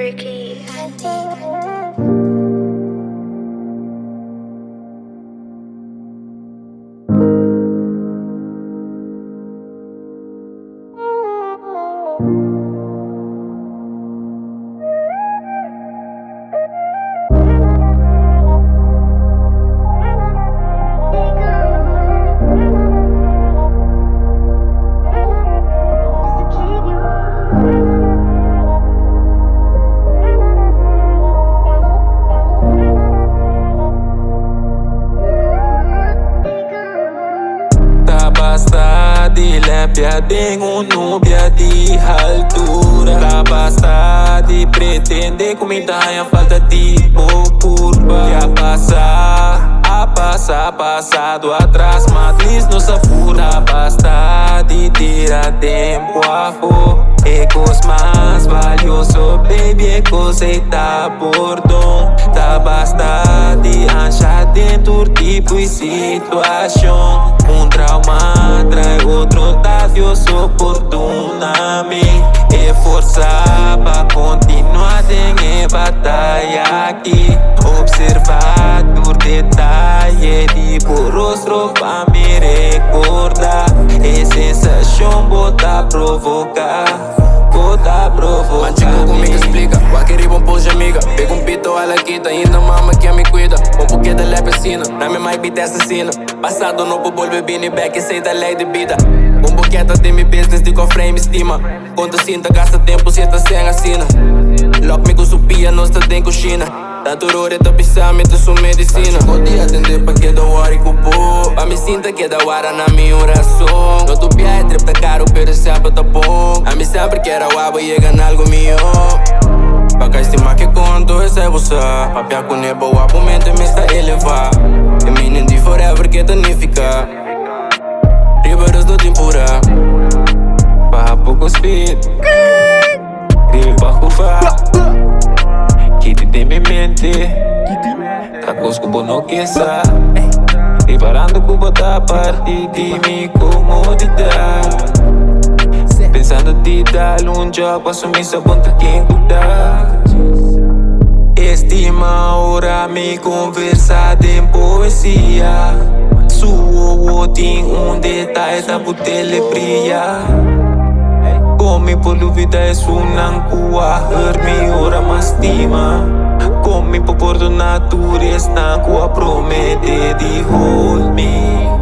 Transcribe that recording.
Ricky, I think. Basta di lepia tengo nubia di altura. Tá basta de pretender comida em falta de curva. Já passado atrás, mas não se fura. Basta de tirar tempo a fogo. Ecos mais valioso, baby, ecos está por dom. Tá basta de achar dentro tipo de situação. Trauma trai outro tadioso oportunamente. É força pra continuar em batalha aqui. Observar por detalhe de por rostro pra me recordar. É sensação bota provocar. Manchico comigo explica, qualquer bom pose amiga. Pega pito, ela quita, ainda mama que me cuida. Um pouquinho da leve assina, na minha mãe beat assassina. Passado no bubble, bebini back e sei da lei de vida. Um boqueta de mi business, de cofre me estima. Quando sinta, gasta tempo, senta sem assina. Lock me com supia, nós tá dentro coxina. Tanto rore, tá pisando, tá sua medicina. Pode atender pra que da hora e cupo. A me sinta que da hora na minha oração. No tu pia é trip, tá caro, pero sempre tá bom. A me sempre que era guapo e ganhar algo meu. Pra cá estimar que conto, recebo só. Papia com nebo, a mente me está elevar. E meaning de forever que danifica. Ribeiros do tempura. Papo com speed. Riba curva. Kitty tem minha mente. Tá com os cubos no que sabe. Reparando que vou dar parte de minha comodidade. Pensando de dar um job, assumir essa ponta quem cuidar. Estima hora me conversar em poesia. Sua tem detalhe da botella brilha. Come por dúvida é sunangkua. Hermi ora mastima. Come por porto natureza, nangkua promete de hold me.